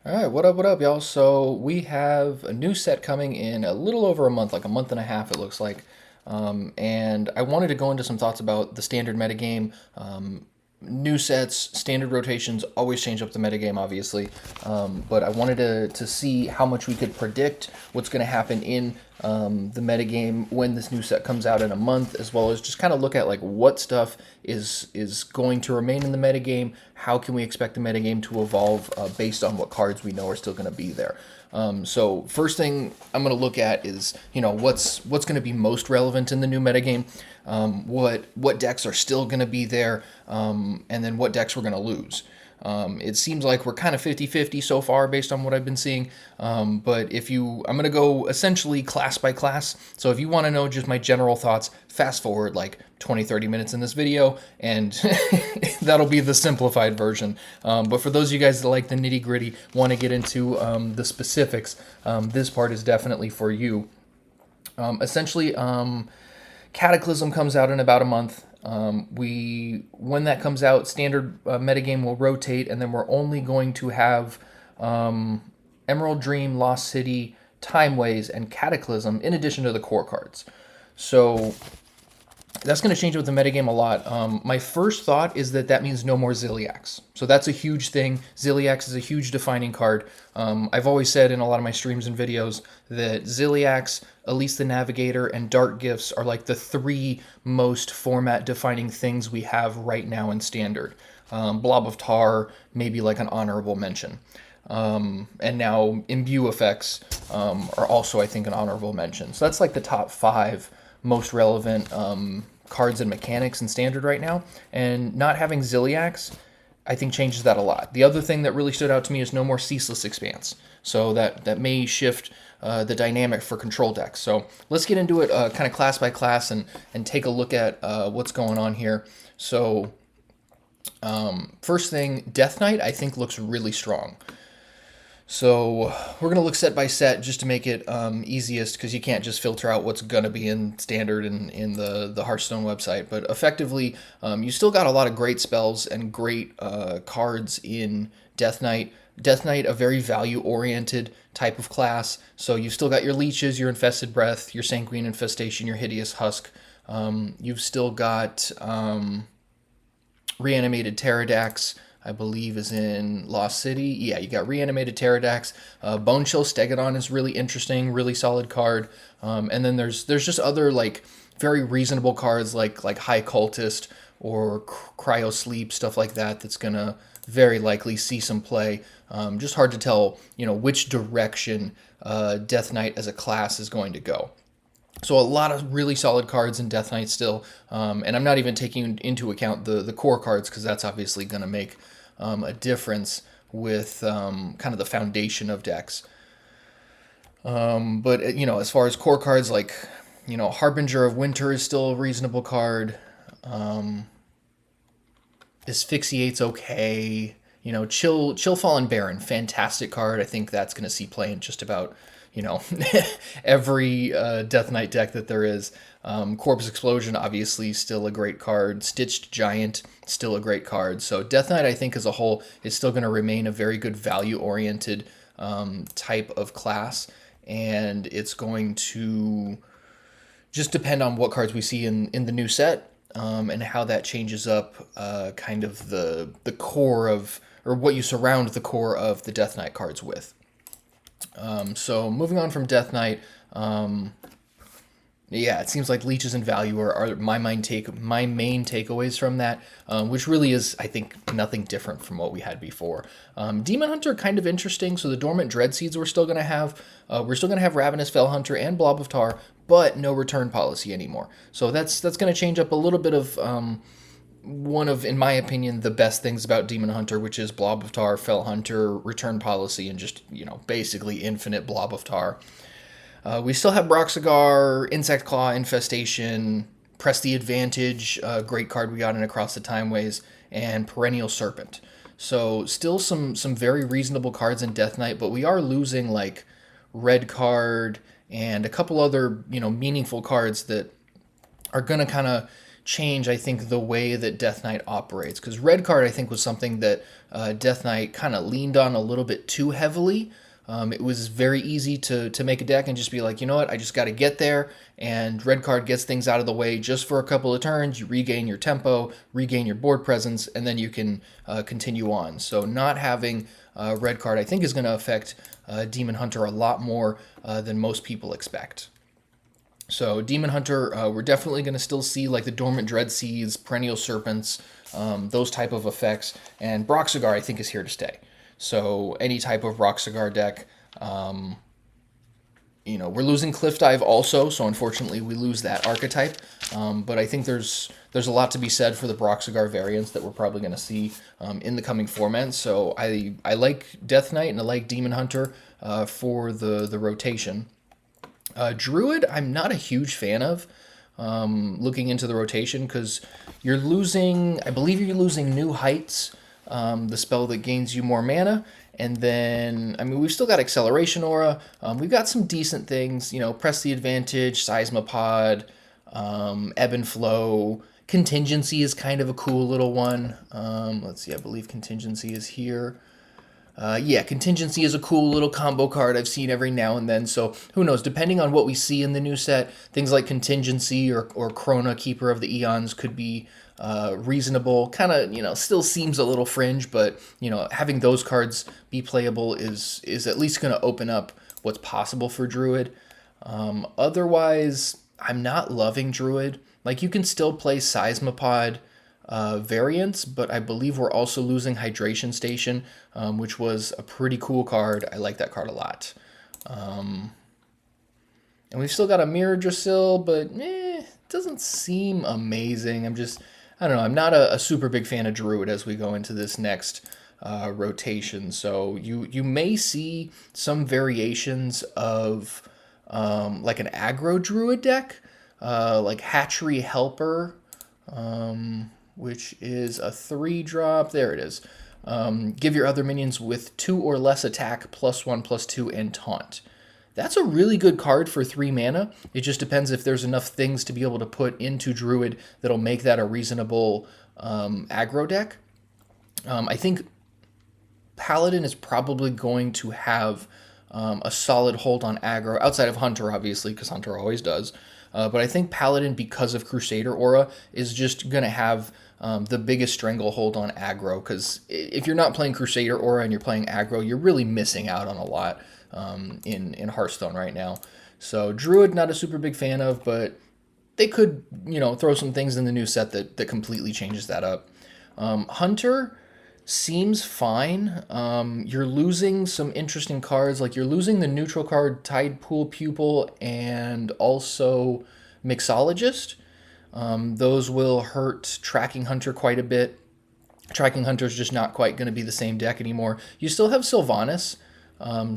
All right, what up, y'all? So we have a new set coming in a little over a month, like a month and a half, it looks like. And I wanted to go into some thoughts about the standard metagame. New sets, standard rotations always change up the metagame, obviously. But I wanted to see how much we could predict what's going to happen in the metagame when this new set comes out in a month, as well as just kind of look at like what stuff is going to remain in the metagame. How can we expect the metagame to evolve based on what cards we know are still going to be there? So first thing I'm going to look at is what's going to be most relevant in the new metagame, what decks are still going to be there, and then what decks we're going to lose. It seems like we're kind of 50-50 so far based on what I've been seeing. But I'm going to go essentially class by class. So if you want to know just my general thoughts, fast forward like 20-30 minutes in this video, and that'll be the simplified version. But for those of you guys that like the nitty gritty, want to get into the specifics, this part is definitely for you. Essentially, Cataclysm comes out in about a month. When that comes out, standard metagame will rotate, and then we're only going to have Emerald Dream, Lost City, Timeways, and Cataclysm in addition to the core cards. So that's going to change with the metagame a lot. My first thought is that means no more Ziliax. So that's a huge thing. Ziliax is a huge defining card. I've always said in a lot of my streams and videos that Ziliax, Elise the Navigator, and Dark Gifts are like the three most format defining things we have right now in Standard. Blob of Tar, maybe like an honorable mention. And now Imbue effects are also, I think, an honorable mention. So that's like the top five most relevant cards and mechanics in Standard right now. And not having Ziliax, I think, changes that a lot. The other thing that really stood out to me is no more Ceaseless Expanse. So that may shift the dynamic for control decks. So let's get into it kind of class by class and take a look at what's going on here. So first thing, Death Knight I think looks really strong. So we're going to look set by set just to make it easiest, because you can't just filter out what's going to be in Standard in the Hearthstone website. But effectively, you still got a lot of great spells and great cards in Death Knight. Death Knight, a very value-oriented type of class. So you've still got your Leeches, your Infested Breath, your Sanguine Infestation, your Hideous Husk. You've still got Reanimated Pterodax, I believe, is in Lost City. Yeah, you got Reanimated Pterodax. Bone Chill Stegodon is really interesting, really solid card. And then there's just other like very reasonable cards like High Cultist or Cryo Sleep, stuff like that. That's gonna very likely see some play. Just hard to tell, which direction Death Knight as a class is going to go. So a lot of really solid cards in Death Knight still, and I'm not even taking into account the core cards, because that's obviously going to make a difference with kind of the foundation of decks. But as far as core cards, like Harbinger of Winter is still a reasonable card. Asphyxiate's okay. Chill Fallen Baron, fantastic card. I think that's going to see play in just about every Death Knight deck that there is. Corpse Explosion, obviously, still a great card. Stitched Giant, still a great card. So Death Knight, I think, as a whole, is still going to remain a very good value-oriented type of class. And it's going to just depend on what cards we see in the new set, and how that changes up kind of the core of, or what you surround the core of the Death Knight cards with. So moving on from Death Knight, yeah, it seems like Leeches and Value are my main takeaways from that, which really is, I think, nothing different from what we had before. Demon Hunter, kind of interesting. So the Dormant Dread Seeds we're still going to have. We're still going to have Ravenous Fell Hunter and Blob of Tar, but no return policy anymore. So that's going to change up a little bit of one of, in my opinion, the best things about Demon Hunter, which is Blob of Tar, Fell Hunter, return policy, and just, basically infinite Blob of Tar. We still have Broxigar, Insect Claw, Infestation, Press the Advantage, great card we got in Across the Timeways, and Perennial Serpent. So still some very reasonable cards in Death Knight, but we are losing like Red Card and a couple other, meaningful cards that are going to kind of change, I think, the way that Death Knight operates. Because red card, I think, was something that Death Knight kind of leaned on a little bit too heavily. It was very easy to make a deck and just be like, you know what, I just got to get there. And red card gets things out of the way just for a couple of turns. You regain your tempo, regain your board presence, and then you can continue on. So not having red card, I think, is going to affect Demon Hunter a lot more than most people expect. So Demon Hunter, we're definitely going to still see like the Dormant Dread Seas, Perennial Serpents, those type of effects. And Broxigar, I think, is here to stay. So any type of Broxigar deck, we're losing Cliff Dive also, so unfortunately we lose that archetype. But I think there's a lot to be said for the Broxigar variants that we're probably going to see in the coming formats. So I like Death Knight and I like Demon Hunter for the rotation. Druid, I'm not a huge fan of looking into the rotation because you're losing, I believe you're losing New Heights, the spell that gains you more mana. And then, I mean, we've still got Acceleration Aura. We've got some decent things, Press the Advantage, Seismopod, Ebb and Flow. Contingency is kind of a cool little one. Let's see, I believe Contingency is here. Contingency is a cool little combo card I've seen every now and then, so who knows, depending on what we see in the new set, things like Contingency or Krona, Keeper of the Eons could be reasonable. Kind of, still seems a little fringe, but, having those cards be playable is at least going to open up what's possible for Druid. Otherwise, I'm not loving Druid. Like, you can still play Seismopod variants, but I believe we're also losing Hydration Station, which was a pretty cool card. I like that card a lot. And we've still got a Mirror Drasil, but it doesn't seem amazing. I don't know, I'm not a super big fan of Druid as we go into this next rotation. So you may see some variations of like an aggro Druid deck, like Hatchery Helper, which is a 3-drop. There it is. Give your other minions with 2 or less attack, +1/+2, and taunt. That's a really good card for 3 mana. It just depends if there's enough things to be able to put into Druid that'll make that a reasonable aggro deck. I think Paladin is probably going to have a solid hold on aggro, outside of Hunter, obviously, because Hunter always does. But I think Paladin, because of Crusader Aura, is just going to have the biggest stranglehold on aggro, because if you're not playing Crusader Aura and you're playing aggro, you're really missing out on a lot in Hearthstone right now. So Druid, not a super big fan of, but they could, throw some things in the new set that completely changes that up. Hunter seems fine. You're losing some interesting cards, like you're losing the neutral card Tide Pool Pupil and also Mixologist. Those will hurt Tracking Hunter quite a bit. Tracking Hunter's just not quite going to be the same deck anymore. You still have Sylvanas,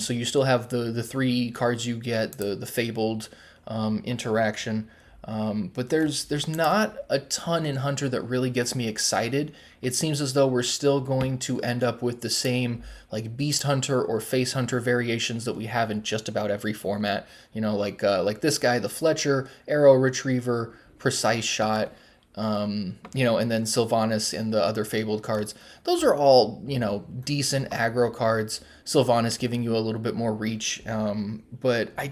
so you still have the 3 cards you get, the Fabled interaction. But there's not a ton in Hunter that really gets me excited. It seems as though we're still going to end up with the same like Beast Hunter or Face Hunter variations that we have in just about every format. Like this guy, the Fletcher, Arrow Retriever, Precise Shot, and then Sylvanas and the other Fabled cards. Those are all, decent aggro cards. Sylvanas giving you a little bit more reach, but I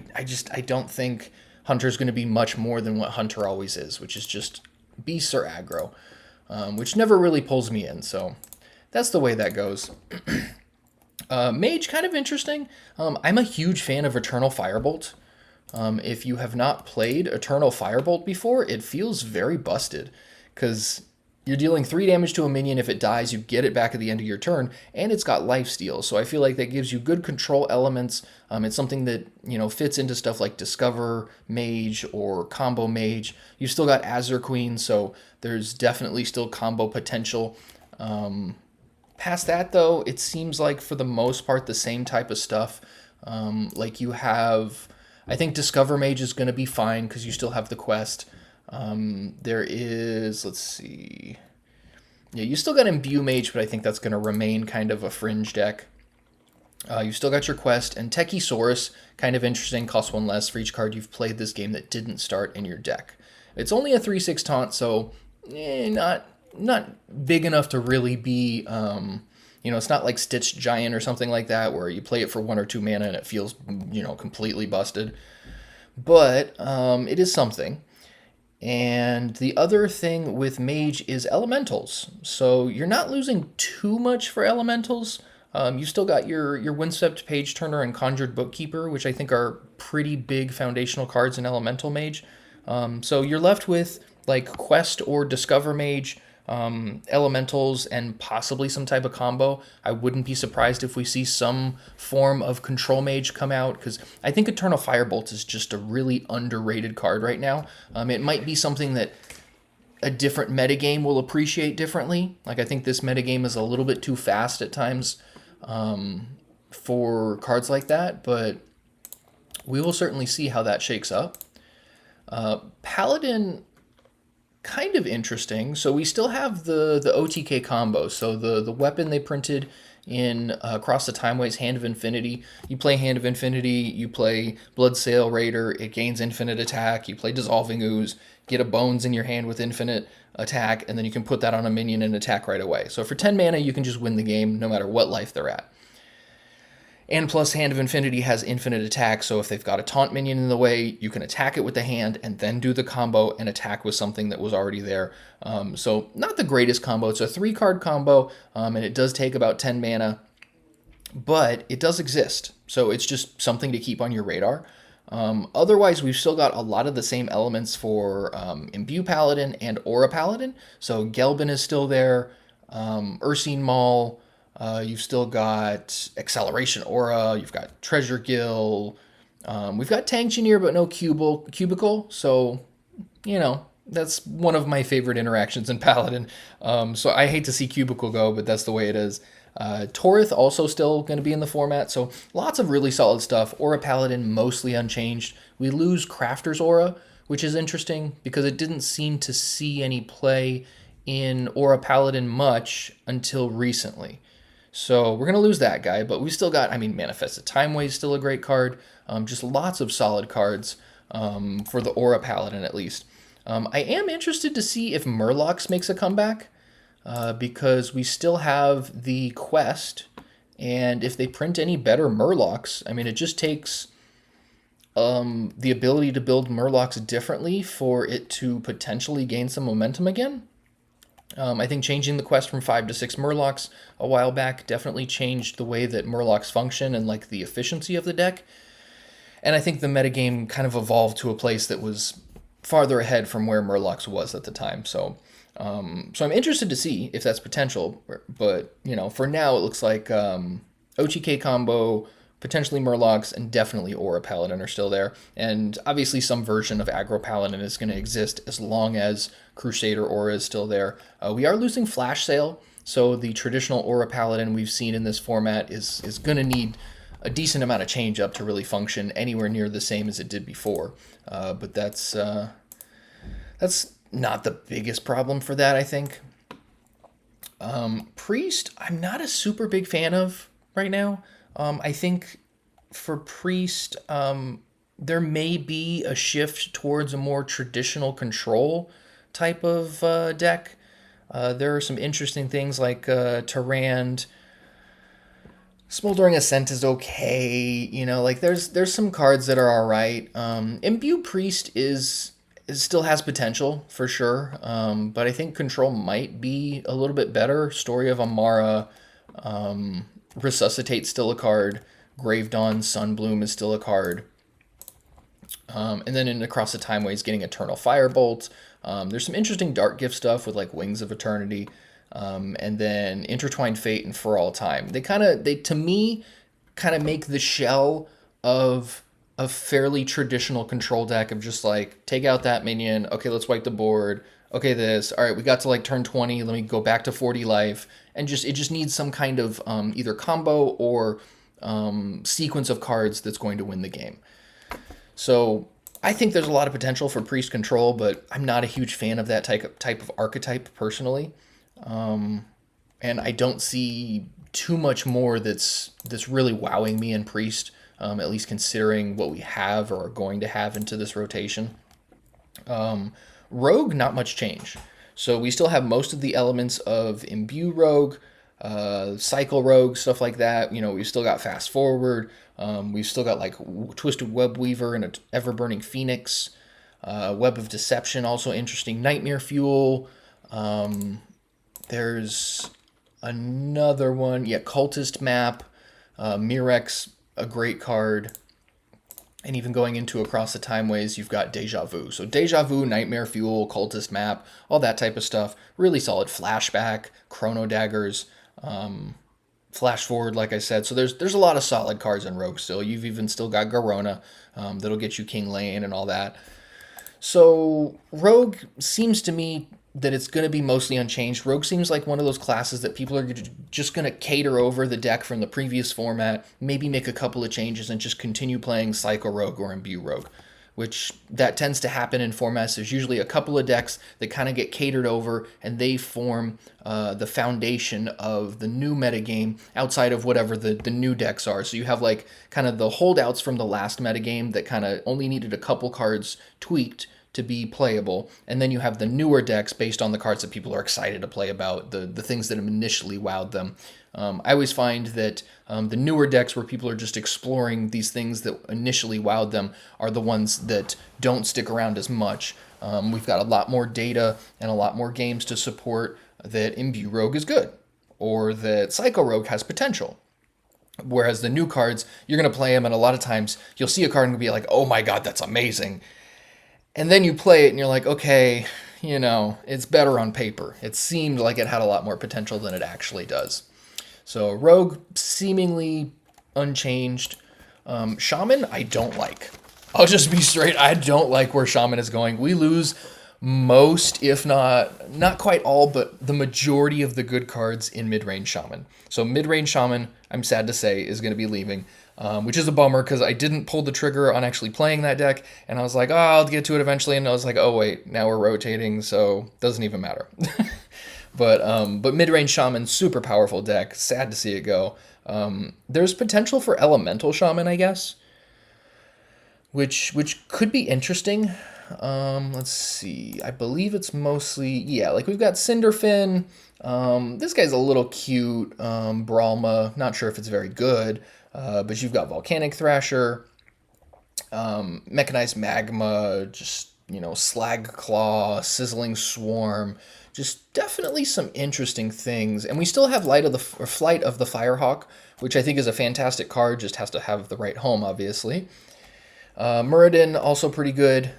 don't think Hunter's going to be much more than what Hunter always is, which is just beasts or aggro, which never really pulls me in. So that's the way that goes. Mage, kind of interesting. I'm a huge fan of Eternal Firebolt. If you have not played Eternal Firebolt before, it feels very busted, because you're dealing 3 damage to a minion. If it dies, you get it back at the end of your turn, and it's got lifesteal. So I feel like that gives you good control elements. It's something that, fits into stuff like Discover Mage or Combo Mage. You've still got Azure Queen, so there's definitely still combo potential. Past that, though, it seems like for the most part the same type of stuff. Like you have, I think Discover Mage is going to be fine because you still have the quest. There is, let's see. Yeah, you still got Imbue Mage, but I think that's going to remain kind of a fringe deck. You've still got your quest, and Techisaurus, kind of interesting, costs 1 less for each card you've played this game that didn't start in your deck. It's only a 3/6 taunt, so not big enough to really be. It's not like Stitched Giant or something like that where you play it for 1 or 2 mana and it feels completely busted. But it is something. And the other thing with Mage is elementals. So you're not losing too much for elementals. You still got your Windswept Page Turner and Conjured Bookkeeper, which I think are pretty big foundational cards in Elemental Mage. So you're left with like Quest or Discover Mage, elementals, and possibly some type of combo. I wouldn't be surprised if we see some form of Control Mage come out, because I think Eternal Firebolt is just a really underrated card right now. It might be something that a different metagame will appreciate differently. Like, I think this metagame is a little bit too fast at times for cards like that, but we will certainly see how that shakes up. Paladin, kind of interesting. So we still have the OTK combo. So the weapon they printed in Across the Timeways, Hand of Infinity. You play Hand of Infinity, you play Bloodsail Raider, it gains infinite attack. You play Dissolving Ooze, get a Bones in your hand with infinite attack, and then you can put that on a minion and attack right away. So for 10 mana, you can just win the game no matter what life they're at. And plus, Hand of Infinity has infinite attack, so if they've got a taunt minion in the way, you can attack it with the hand and then do the combo and attack with something that was already there. So not the greatest combo. It's a 3-card combo, and it does take about 10 mana, but it does exist. So it's just something to keep on your radar. Otherwise, we've still got a lot of the same elements for Imbue Paladin and Aura Paladin. So Gelbin is still there, Ursine Maul. You've still got Acceleration Aura, you've got Treasure Gill, we've got Tangineer, but no Cubicle, so, that's one of my favorite interactions in Paladin. So I hate to see Cubicle go, but that's the way it is. Torith also still going to be in the format, so lots of really solid stuff. Aura Paladin mostly unchanged. We lose Crafter's Aura, which is interesting because it didn't seem to see any play in Aura Paladin much until recently. So we're going to lose that guy, but we still got, Manifested Timeway is still a great card. Just lots of solid cards for the Aura Paladin, at least. I am interested to see if Murlocs makes a comeback, because we still have the quest, and if they print any better Murlocs, it just takes the ability to build Murlocs differently for it to potentially gain some momentum again. I think changing the quest from 5 to 6 Murlocs a while back definitely changed the way that Murlocs function and the efficiency of the deck. And I think the metagame kind of evolved to a place that was farther ahead from where Murlocs was at the time. So I'm interested to see if that's potential. But, for now it looks like OTK combo, potentially Murlocs, and definitely Aura Paladin are still there. And obviously some version of Aggro Paladin is going to exist as long as Crusader Aura is still there. We are losing Flash Sale, so the traditional Aura Paladin we've seen in this format is going to need a decent amount of change up to really function anywhere near the same as it did before. But that's not the biggest problem for that, I think. Priest, I'm not a super big fan of right now. I think for Priest, there may be a shift towards a more traditional control type of deck. There are some interesting things like Tyrande. Smoldering Ascent is okay. There's some cards that are all right. Imbue Priest still has potential for sure, but I think Control might be a little bit better. Story of Amara, Resuscitate still a card. Grave Dawn, Sunbloom is still a card. And then in Across the Timeways, getting Eternal Firebolt. There's some interesting Dark Gift stuff with Wings of Eternity. And then Intertwined Fate and For All Time. They to me, kind of make the shell of a fairly traditional control deck of just take out that minion. Okay, let's wipe the board. Okay, this. All right, we got to turn 20. Let me go back to 40 life. And it just needs some kind of either combo or sequence of cards that's going to win the game. So I think there's a lot of potential for Priest Control, but I'm not a huge fan of that type of archetype personally. And I don't see too much more that's really wowing me in Priest, at least considering what we have or are going to have into this rotation. Rogue, not much change. So we still have most of the elements of Imbue Rogue, Cycle Rogue, stuff like that. We've still got Fast Forward. We've still got like Twisted Web Weaver and a Ever Burning Phoenix. Web of Deception, also interesting. Nightmare Fuel. There's another one. Yeah, Cultist Map. Mirex, a great card. And even going into Across the Timeways, you've got Deja Vu. So Deja Vu, Nightmare Fuel, Cultist Map, all that type of stuff. Really solid. Flashback, Chrono Daggers, Flash Forward, like I said. So there's a lot of solid cards in Rogue still. You've even still got Garona, that'll get you King Lane and all that. So Rogue seems to me that it's going to be mostly unchanged. Rogue seems like one of those classes that people are just going to cater over the deck from the previous format, maybe make a couple of changes and just continue playing Psycho Rogue or Imbue Rogue, which that tends to happen in formats. There's usually a couple of decks that kind of get catered over and they form the foundation of the new metagame outside of whatever the new decks are. So you have like kind of the holdouts from the last metagame that kind of only needed a couple cards tweaked to be playable, and then you have the newer decks based on the cards that people are excited to play about, the things that have initially wowed them. I always find that the newer decks where people are just exploring these things that initially wowed them are the ones that don't stick around as much. We've got a lot more data and a lot more games to support that Imbue Rogue is good, or that Psycho Rogue has potential. Whereas the new cards, you're going to play them, and a lot of times you'll see a card and be like, oh my god, that's amazing. And then you play it and you're like, okay, it's better on paper. It seemed like it had a lot more potential than it actually does. So Rogue, seemingly unchanged. Shaman, I don't like. I'll just be straight. I don't like where Shaman is going. We lose most, if not quite all, but the majority of the good cards in mid-range Shaman. So mid-range Shaman, I'm sad to say, is going to be leaving. Which is a bummer because I didn't pull the trigger on actually playing that deck, and I was like, oh, I'll get to it eventually, and I was like, oh wait, now we're rotating, so doesn't even matter. But mid-range Shaman, super powerful deck. Sad to see it go. There's potential for Elemental Shaman, I guess, which could be interesting. Let's see. I believe it's mostly, like we've got Cinderfin. This guy's a little cute. Brawlma, not sure if it's very good. But you've got Volcanic Thrasher, Mechanized Magma, just, Slag Claw, Sizzling Swarm, just definitely some interesting things. And we still have Flight of the Firehawk, which I think is a fantastic card, just has to have the right home, obviously. Muradin, also pretty good.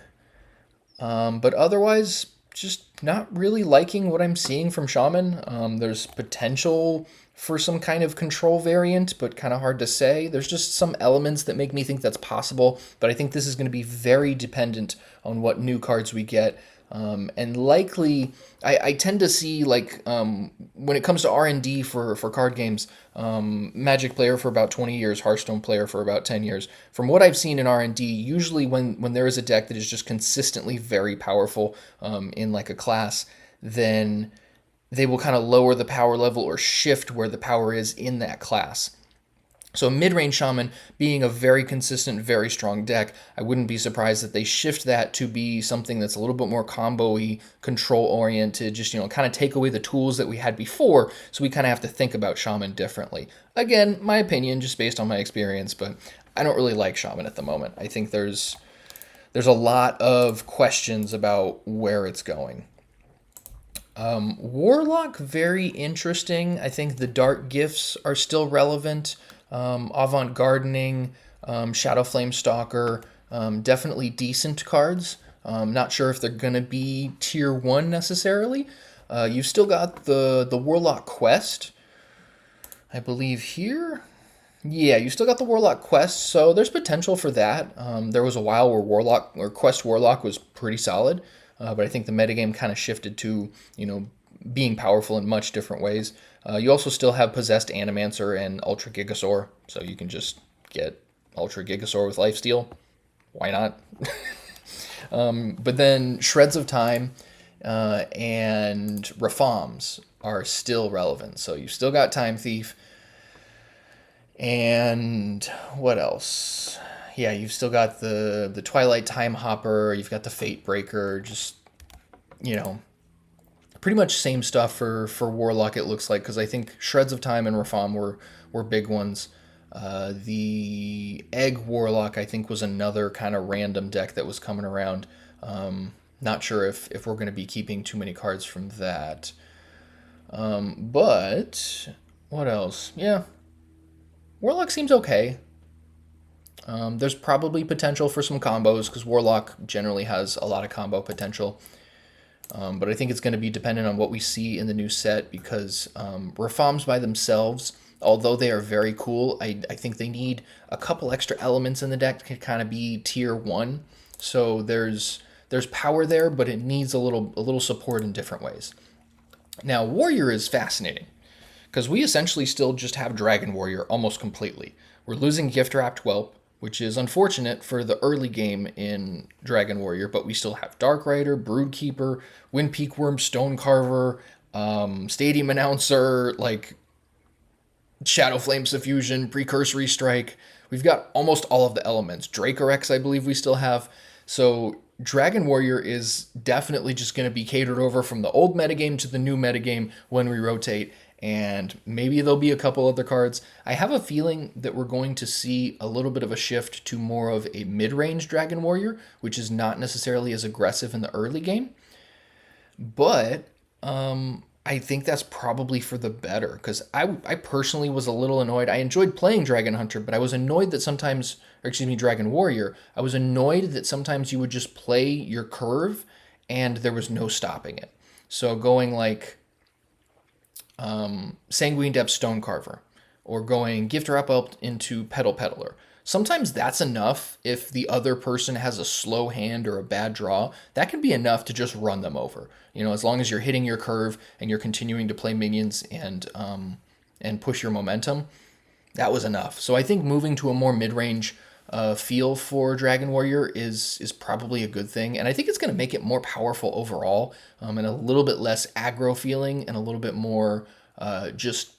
But otherwise, just not really liking what I'm seeing from Shaman. There's potential for some kind of control variant, but kind of hard to say. There's just some elements that make me think that's possible, but I think this is going to be very dependent on what new cards we get. And likely, I tend to see, like, when it comes to R&D for card games, Magic player for about 20 years, Hearthstone player for about 10 years. From what I've seen in R&D, usually when there is a deck that is just consistently very powerful in like a class, then they will kind of lower the power level or shift where the power is in that class. So mid-range Shaman being a very consistent, very strong deck, I wouldn't be surprised that they shift that to be something that's a little bit more combo-y, control-oriented, just, kind of take away the tools that we had before, so we kind of have to think about Shaman differently. Again, my opinion, just based on my experience, but I don't really like Shaman at the moment. I think there's a lot of questions about where it's going. Warlock, very interesting. I think the Dark Gifts are still relevant. Avant Gardening, Shadow Flame Stalker, definitely decent cards. Not sure if they're going to be tier 1 necessarily. You've still got the Warlock Quest, I believe here. Yeah, you still got the Warlock Quest, so there's potential for that. There was a while where Quest Warlock was pretty solid. But I think the metagame kind of shifted to, being powerful in much different ways. You also still have Possessed Animancer and Ultra Gigasaur, so you can just get Ultra Gigasaur with Lifesteal. Why not? But then Shreds of Time and Reforms are still relevant. So you've still got Time Thief. And what else? Yeah, you've still got the Twilight Time Hopper, you've got the Fate Breaker, just, Pretty much same stuff for Warlock, it looks like, because I think Shreds of Time and Rafam were big ones. The Egg Warlock, I think, was another kind of random deck that was coming around. Not sure if we're going to be keeping too many cards from that. But what else? Yeah, Warlock seems okay. There's probably potential for some combos because Warlock generally has a lot of combo potential. But I think it's going to be dependent on what we see in the new set because Rafams by themselves, although they are very cool, I think they need a couple extra elements in the deck to kind of be tier 1. So there's power there, but it needs a little support in different ways. Now, Warrior is fascinating because we essentially still just have Dragon Warrior almost completely. We're losing Gift Wrapped Whelp, which is unfortunate for the early game in Dragon Warrior, but we still have Dark Rider, Broodkeeper, Wind Peak Worm, Stone Carver, Stadium Announcer, like Shadow Flame Suffusion, Precursory Strike. We've got almost all of the elements. Dracorex, I believe we still have. So Dragon Warrior is definitely just going to be catered over from the old metagame to the new metagame when we rotate, and maybe there'll be a couple other cards. I have a feeling that we're going to see a little bit of a shift to more of a mid-range Dragon Warrior, which is not necessarily as aggressive in the early game. But I think that's probably for the better because I personally was a little annoyed. I enjoyed playing Dragon Hunter, but I was annoyed that sometimes, or excuse me, Dragon Warrior, I was annoyed that sometimes you would just play your curve and there was no stopping it. So going like Sanguine Depth Stonecarver, or going Gift Wrap Up into Petal Peddler. Sometimes that's enough if the other person has a slow hand or a bad draw. That can be enough to just run them over. You know, as long as you're hitting your curve and you're continuing to play minions and push your momentum, that was enough. So I think moving to a more mid-range feel for Dragon Warrior is probably a good thing, and I think it's going to make it more powerful overall, and a little bit less aggro feeling, and a little bit more just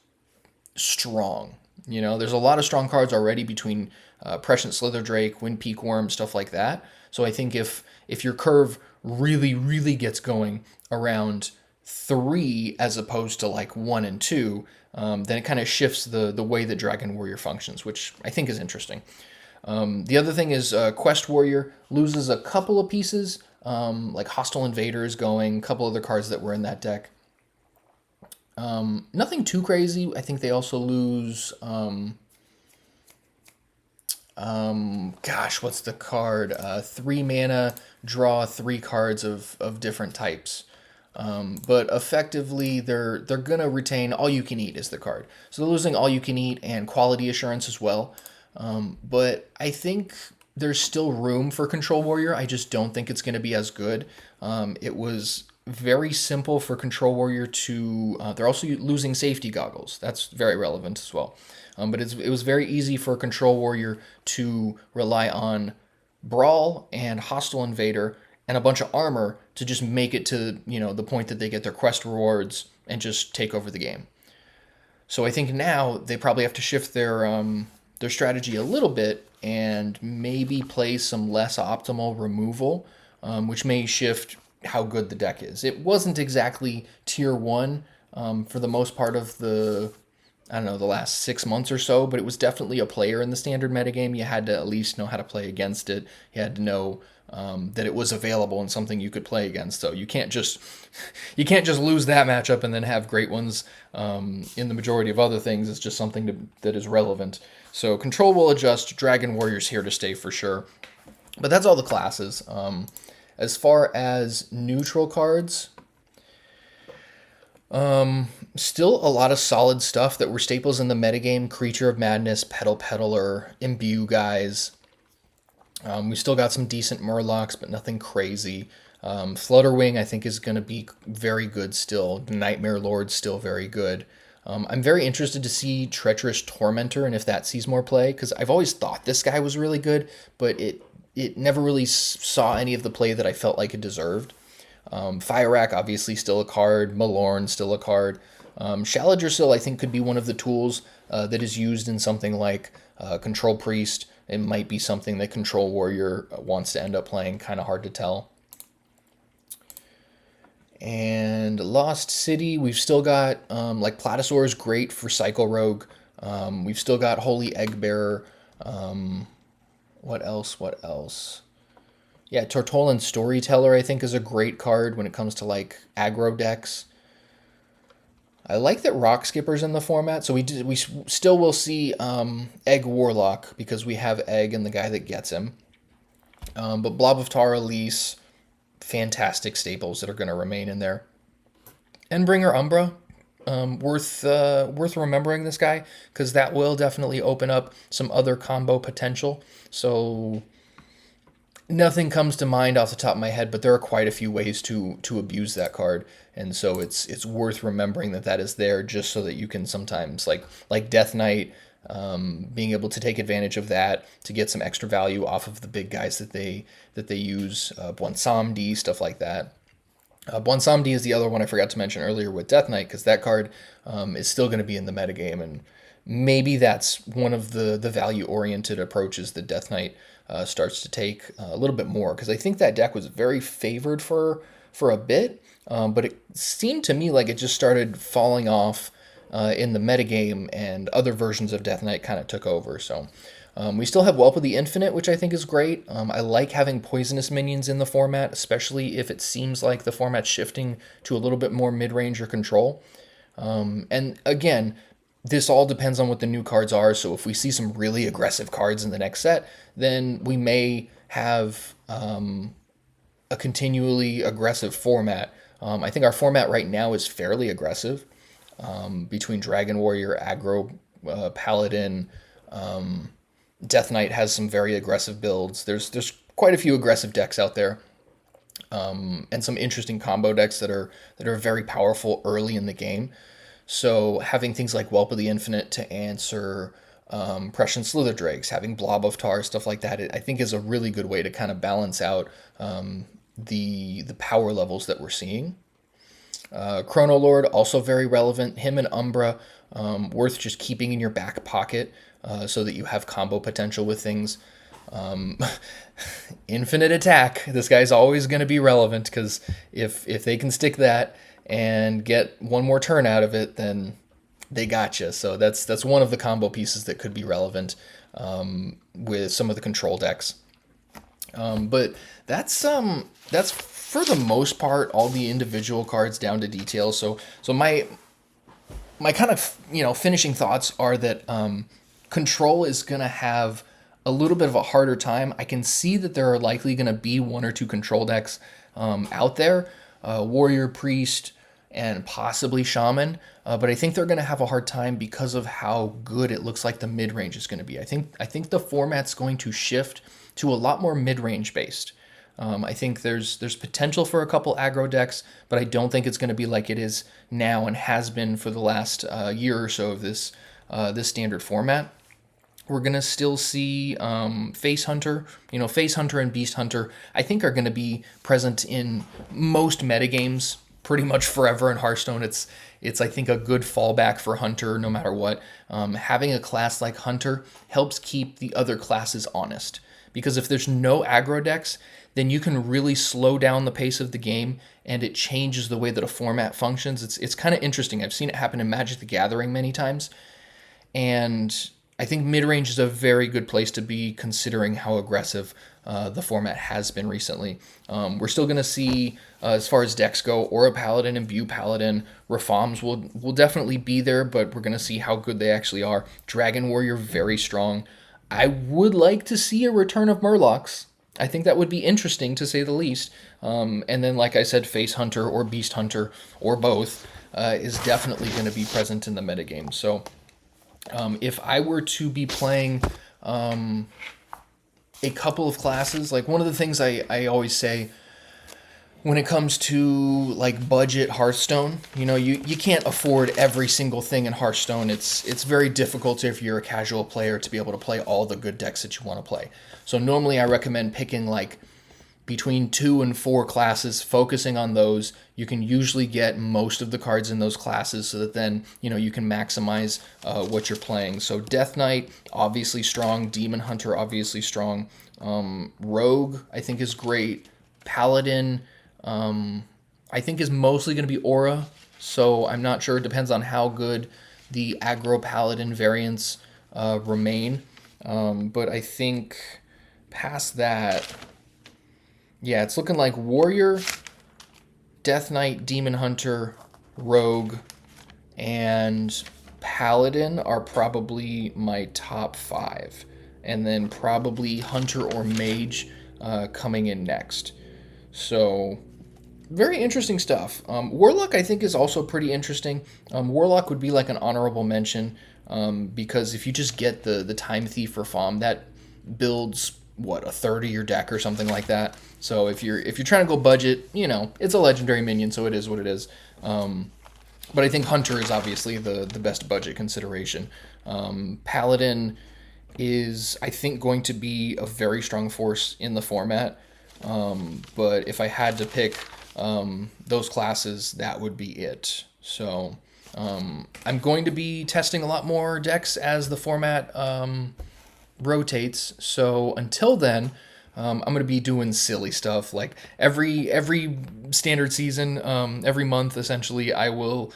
strong. You know, there's a lot of strong cards already between Prescient Slither Drake, Wind Peak Worm, stuff like that. So I think if your curve really gets going around 3 as opposed to like 1 and 2, then it kind of shifts the way that Dragon Warrior functions, which I think is interesting. The other thing is Quest Warrior loses a couple of pieces, like Hostile Invader is going, a couple other cards that were in that deck. Nothing too crazy. I think they also lose, gosh, what's the card? 3 mana, draw 3 cards of different types. But effectively, they're gonna retain All You Can Eat is the card. So they're losing All You Can Eat and Quality Assurance as well. But I think there's still room for Control Warrior. I just don't think it's going to be as good. It was very simple for Control Warrior to... they're also losing Safety Goggles. That's very relevant as well. But it was very easy for Control Warrior to rely on Brawl and Hostile Invader and a bunch of armor to just make it to, you know, the point that they get their quest rewards and just take over the game. So I think now they probably have to shift their strategy a little bit and maybe play some less optimal removal, which may shift how good the deck is. It wasn't exactly tier 1 for the most part of the last 6 months or so, but it was definitely a player in the standard metagame. You had to at least know how to play against it. You had to know that it was available and something you could play against. So you can't just lose that matchup and then have great ones in the majority of other things. It's just something that is relevant. So Control will adjust. Dragon Warrior's here to stay for sure. But that's all the classes. As far as neutral cards, still a lot of solid stuff that were staples in the metagame. Creature of Madness, Petal Peddler, Imbue guys. We still got some decent Murlocs, but nothing crazy. Flutterwing, I think, is going to be very good still. Nightmare Lord's still very good. I'm very interested to see Treacherous Tormentor and if that sees more play, because I've always thought this guy was really good, but it never really saw any of the play that I felt like it deserved. Fire Rack, obviously, still a card. Malorn, still a card. Shalagersil, I think, could be one of the tools that is used in something like Control Priest. It might be something that Control Warrior wants to end up playing. Kind of hard to tell. And Lost City, we've still got like Platosaur is great for Psycho Rogue. We've still got Holy Egg Bearer. What else? What else? Yeah, Tortolan Storyteller I think is a great card when it comes to like aggro decks. I like that Rock Skipper's in the format, so we still will see Egg Warlock because we have Egg and the guy that gets him. But Blob of Tar Elise, fantastic staples that are going to remain in there. Endbringer Umbra, worth remembering this guy because that will definitely open up some other combo potential. So nothing comes to mind off the top of my head, but there are quite a few ways to abuse that card, and so it's worth remembering that that is there just so that you can sometimes like Death Knight, being able to take advantage of that to get some extra value off of the big guys that they use, Bwansamdi, stuff like that. Bwansamdi is the other one I forgot to mention earlier with Death Knight because that card is still going to be in the metagame, and maybe that's one of the value-oriented approaches that Death Knight starts to take a little bit more, because I think that deck was very favored for a bit, but it seemed to me like it just started falling off in the metagame, and other versions of Death Knight kind of took over. So we still have Whelp of the Infinite, which I think is great. I like having poisonous minions in the format, especially if it seems like the format's shifting to a little bit more mid-range or control. And again, this all depends on what the new cards are. So if we see some really aggressive cards in the next set, then we may have a continually aggressive format. I think our format right now is fairly aggressive, between Dragon Warrior, Aggro, Paladin. Death Knight has some very aggressive builds. There's quite a few aggressive decks out there, and some interesting combo decks that are very powerful early in the game. So having things like Whelp of the Infinite to answer Prussian Slither Drakes, having Blob of Tar, stuff like that, I think is a really good way to kind of balance out the power levels that we're seeing. Chrono Lord, also very relevant. Him and Umbra, worth just keeping in your back pocket so that you have combo potential with things. Infinite Attack. This guy's always going to be relevant because if they can stick that and get one more turn out of it, then they got you. So that's one of the combo pieces that could be relevant with some of the control decks. But that's for the most part all the individual cards down to detail. So my kind of finishing thoughts are that control is gonna have a little bit of a harder time. I can see that there are likely gonna be one or two control decks out there, Warrior, Priest, and possibly Shaman. But I think they're going to have a hard time because of how good it looks like the mid-range is going to be. I think the format's going to shift to a lot more mid-range based. I think there's potential for a couple aggro decks, but I don't think it's going to be like it is now and has been for the last year or so of this standard format. We're going to still see Face Hunter. Face Hunter and Beast Hunter, I think, are going to be present in most metagames pretty much forever in Hearthstone. It's I think a good fallback for Hunter no matter what. Having a class like Hunter helps keep the other classes honest, because if there's no aggro decks, then you can really slow down the pace of the game, and it changes the way that a format functions. It's kind of interesting. I've seen it happen in Magic the Gathering many times, and I think mid-range is a very good place to be, considering how aggressive the format has been recently. We're still going to see, as far as decks go, Aura Paladin, Imbue Paladin, Rafams will definitely be there, but we're going to see how good they actually are. Dragon Warrior, very strong. I would like to see a return of Murlocs. I think that would be interesting, to say the least. And then, like I said, Face Hunter or Beast Hunter, or both, is definitely going to be present in the metagame. So if I were to be playing a couple of classes, like one of the things I always say when it comes to like budget Hearthstone, you can't afford every single thing in Hearthstone. It's very difficult if you're a casual player to be able to play all the good decks that you want to play. So normally I recommend picking like between 2 and 4 classes, focusing on those. You can usually get most of the cards in those classes so that then, you can maximize what you're playing. So Death Knight, obviously strong. Demon Hunter, obviously strong. Rogue, I think, is great. Paladin, I think is mostly going to be aura. So I'm not sure. It depends on how good the aggro paladin variants remain. But I think past that, yeah, it's looking like warrior, death knight, demon hunter, rogue, and paladin are probably my top five, and then probably hunter or mage coming in next. So very interesting stuff. Warlock, I think, is also pretty interesting. Warlock would be like an honorable mention because if you just get the Time Thief for Fom, that builds what, a third of your deck or something like that. So if you're trying to go budget, it's a legendary minion, so it is what it is. But I think Hunter is obviously the best budget consideration. Paladin is, I think, going to be a very strong force in the format. But if I had to pick those classes, that would be it. So I'm going to be testing a lot more decks as the format rotates. So until then, I'm going to be doing silly stuff like every standard season, every month essentially. I will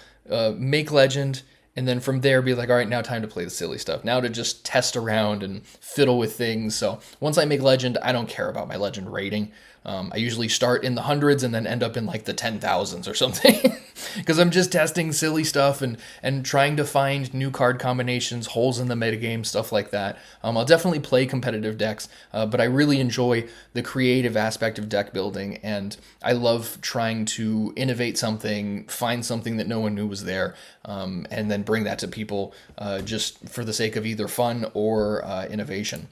make legend, and then from there be like, all right, now time to play the silly stuff. Now to just test around and fiddle with things. So once I make legend, I don't care about my legend rating. I usually start in the hundreds and then end up in like the 10,000s or something because I'm just testing silly stuff and trying to find new card combinations, holes in the metagame, stuff like that. I'll definitely play competitive decks, but I really enjoy the creative aspect of deck building, and I love trying to innovate something, find something that no one knew was there, and then bring that to people just for the sake of either fun or innovation.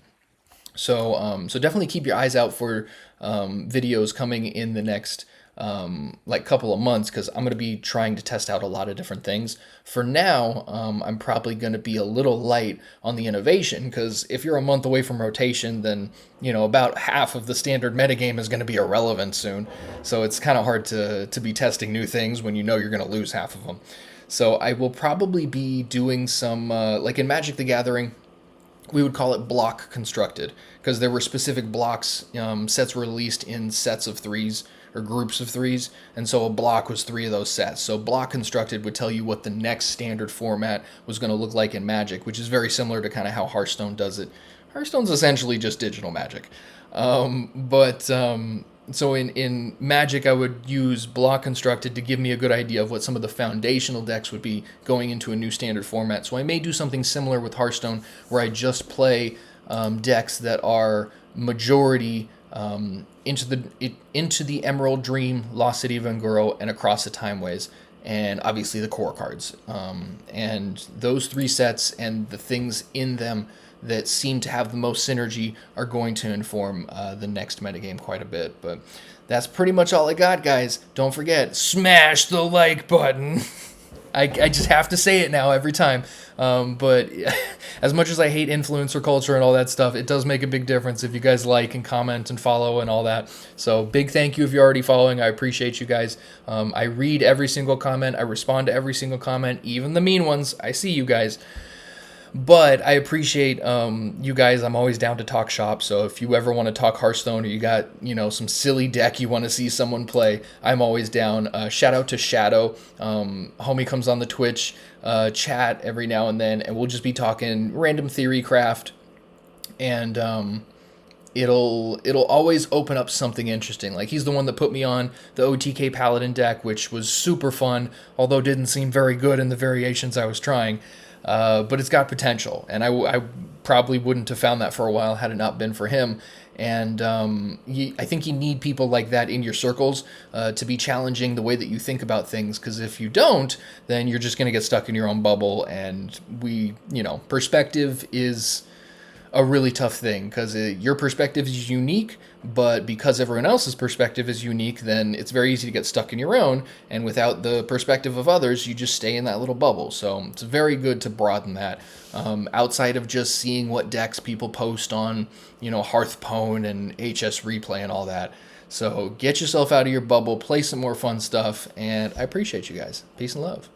So definitely keep your eyes out for videos coming in the next like couple of months, because I'm going to be trying to test out a lot of different things. For now, I'm probably going to be a little light on the innovation, because if you're a month away from rotation, then about half of the standard metagame is going to be irrelevant soon. So it's kind of hard to be testing new things when you're going to lose half of them. So I will probably be doing some like in Magic the Gathering, we would call it block constructed, because there were specific blocks. Sets were released in sets of threes or groups of threes, and so a block was three of those sets. So block constructed would tell you what the next standard format was going to look like in Magic, which is very similar to kind of how Hearthstone does it. Hearthstone's essentially just digital Magic. So in Magic, I would use block constructed to give me a good idea of what some of the foundational decks would be going into a new standard format. So I may do something similar with Hearthstone, where I just play decks that are majority into the Emerald Dream, Lost City of Anguro, and Across the Timeways, and obviously the core cards. And those three sets and the things in them that seem to have the most synergy are going to inform the next metagame quite a bit. But that's pretty much all I got, guys. Don't forget, smash the like button. I just have to say it now every time. But as much as I hate influencer culture and all that stuff, it does make a big difference if you guys like and comment and follow and all that. So big thank you if you're already following. I appreciate you guys. I read every single comment. I respond to every single comment, even the mean ones. I see you guys. But I appreciate you guys. I'm always down to talk shop. So if you ever want to talk Hearthstone, or you got some silly deck you want to see someone play, I'm always down. Shout out to Shadow. Homie comes on the Twitch chat every now and then, and we'll just be talking random theory craft, and it'll always open up something interesting. Like, he's the one that put me on the OTK Paladin deck, which was super fun, although didn't seem very good in the variations I was trying. But it's got potential, and I probably wouldn't have found that for a while had it not been for him. And I think you need people like that in your circles to be challenging the way that you think about things, because if you don't, then you're just going to get stuck in your own bubble. And perspective is a really tough thing, because your perspective is unique, but because everyone else's perspective is unique, then it's very easy to get stuck in your own, and without the perspective of others, you just stay in that little bubble. So it's very good to broaden that, outside of just seeing what decks people post on, Hearthpwn and HS Replay and all that. So get yourself out of your bubble, play some more fun stuff, and I appreciate you guys. Peace and love.